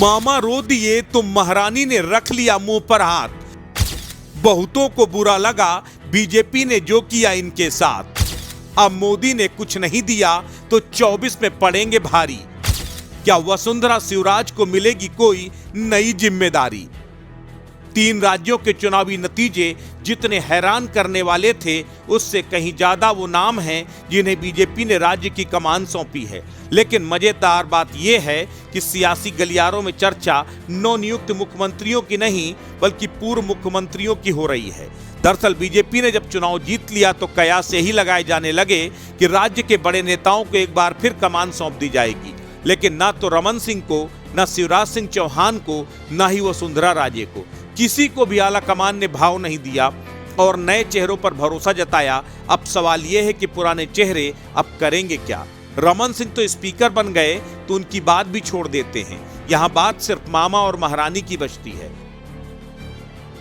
मामा रो दिए तो महारानी ने रख लिया मुंह पर हाथ। बहुतों को बुरा लगा बीजेपी ने जो किया इनके साथ। अब मोदी ने कुछ नहीं दिया तो 24 में पड़ेंगे भारी। क्या वसुंधरा शिवराज को मिलेगी कोई नई जिम्मेदारी? 3 राज्यों के चुनावी नतीजे जितने हैरान करने वाले थे, उससे कहीं ज्यादा वो नाम हैं जिन्हें बीजेपी ने राज्य की कमान सौंपी है। लेकिन मजेदार बात यह है कि सियासी गलियारों में चर्चा नवनियुक्त मुख्यमंत्रियों की नहीं बल्कि पूर्व मुख्यमंत्रियों की हो रही है। दरअसल बीजेपी ने जब चुनाव जीत लिया तो कयास यही लगाए जाने लगे कि राज्य के बड़े नेताओं को एक बार फिर कमान सौंप दी जाएगी। लेकिन ना तो रमन सिंह को, ना शिवराज सिंह चौहान को, ना ही वसुंधरा राजे को, किसी को भी आला कमान ने भाव नहीं दिया और नए चेहरों पर भरोसा जताया। अब सवाल यह है कि पुराने चेहरे अब करेंगे क्या? रमन सिंह तो स्पीकर बन गए तो उनकी बात भी छोड़ देते हैं। यहां बात सिर्फ मामा और महारानी की बचती है।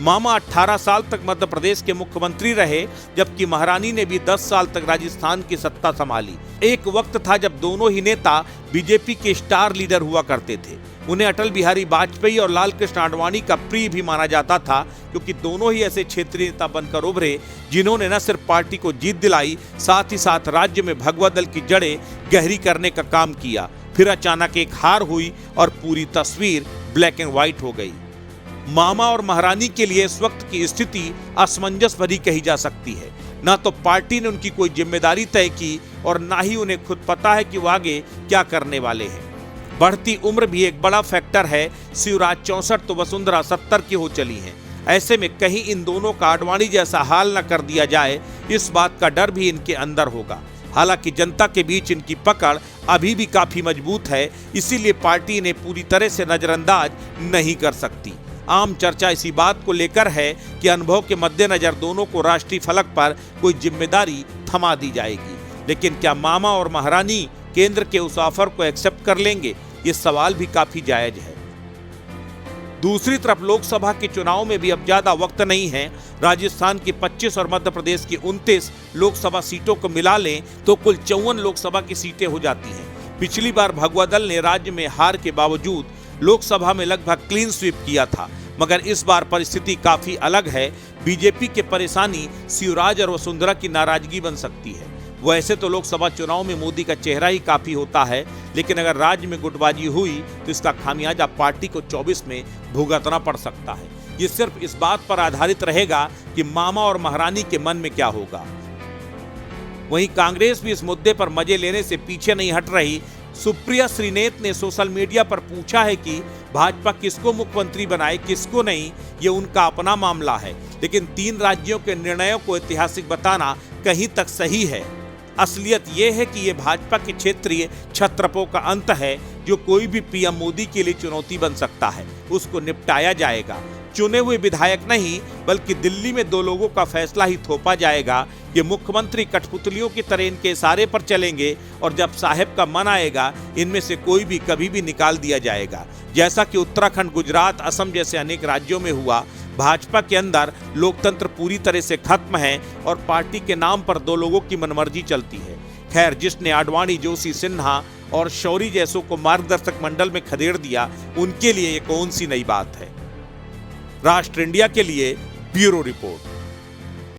मामा 18 साल तक मध्य प्रदेश के मुख्यमंत्री रहे, जबकि महारानी ने भी 10 साल तक राजस्थान की सत्ता संभाली। एक वक्त था जब दोनों ही नेता बीजेपी के स्टार लीडर हुआ करते थे। उन्हें अटल बिहारी वाजपेयी और लाल कृष्ण आडवाणी का प्रिय भी माना जाता था, क्योंकि दोनों ही ऐसे क्षेत्रीय नेता बनकर उभरे जिन्होंने न सिर्फ पार्टी को जीत दिलाई, साथ ही साथ राज्य में भगवा दल की जड़ें गहरी करने का काम किया। फिर अचानक एक हार हुई और पूरी तस्वीर ब्लैक एंड व्हाइट हो गई। मामा और महारानी के लिए इस वक्त की स्थिति असमंजस भरी कही जा सकती है। ना तो पार्टी ने उनकी कोई जिम्मेदारी तय की और ना ही उन्हें खुद पता है कि वो आगे क्या करने वाले हैं। बढ़ती उम्र भी एक बड़ा फैक्टर है। शिवराज 64 तो वसुंधरा 70 की हो चली हैं। ऐसे में कहीं इन दोनों का आडवाणी जैसा हाल न कर दिया जाए, इस बात का डर भी इनके अंदर होगा। हालांकि जनता के बीच इनकी पकड़ अभी भी काफी मजबूत है, इसीलिए पार्टी इन्हें पूरी तरह से नजरअंदाज नहीं कर सकती। आम चर्चा इसी बात को लेकर है कि अनुभव के मद्देनजर दोनों को राष्ट्रीय फलक पर कोई जिम्मेदारी थमा दी जाएगी। लेकिन क्या मामा और महारानी केंद्र के उस ऑफर को एक्सेप्ट कर लेंगे? ये सवाल भी काफी जायज है। दूसरी तरफ लोकसभा के चुनाव में भी अब ज्यादा वक्त नहीं है। राजस्थान की 25 और मध्य प्रदेश की 29 लोकसभा सीटों को मिला लें तो कुल 54 लोकसभा की सीटें हो जाती हैं। पिछली बार भगवा दल ने राज्य में हार के बावजूद लोकसभा में लगभग क्लीन स्वीप किया था, मगर इस बार परिस्थिति काफी अलग है। बीजेपी की परेशानी शिवराज और वसुंधरा की नाराजगी बन सकती है। वैसे तो लोकसभा चुनाव में मोदी का चेहरा ही काफी होता है, लेकिन अगर राज्य में गुटबाजी हुई तो इसका खामियाजा पार्टी को 24 में भुगतना पड़ सकता है। ये सिर्फ इस बात पर आधारित रहेगा कि मामा और महारानी के मन में क्या होगा। वहीं कांग्रेस भी इस मुद्दे पर मजे लेने से पीछे नहीं हट रही। सुप्रिया श्रीनेत ने सोशल मीडिया पर पूछा है कि भाजपा किसको मुख्यमंत्री बनाए, किसको नहीं, ये उनका अपना मामला है। लेकिन 3 राज्यों के निर्णयों को ऐतिहासिक बताना कहीं तक सही है। असलियत यह है कि ये भाजपा के क्षेत्रीय छत्रपों का अंत है। जो कोई भी पीएम मोदी के लिए चुनौती बन सकता है, उसको निपटाया जाएगा। चुने हुए विधायक नहीं बल्कि दिल्ली में 2 लोगों का फैसला ही थोपा जाएगा। ये मुख्यमंत्री कठपुतलियों की तरह इनके इशारे पर चलेंगे और जब साहेब का मन आएगा इनमें से कोई भी कभी भी निकाल दिया जाएगा। जैसा कि उत्तराखंड, गुजरात, असम जैसे अनेक राज्यों में हुआ। भाजपा के अंदर लोकतंत्र पूरी तरह से खत्म है और पार्टी के नाम पर 2 लोगों की मनमर्जी चलती है। खैर, जिसने आडवाणी, जोशी, सिन्हा और शौरी जैसों को मार्गदर्शक मंडल में खदेड़ दिया, उनके लिए ये कौन सी नई बात है। राष्ट्र इंडिया के लिए ब्यूरो रिपोर्ट।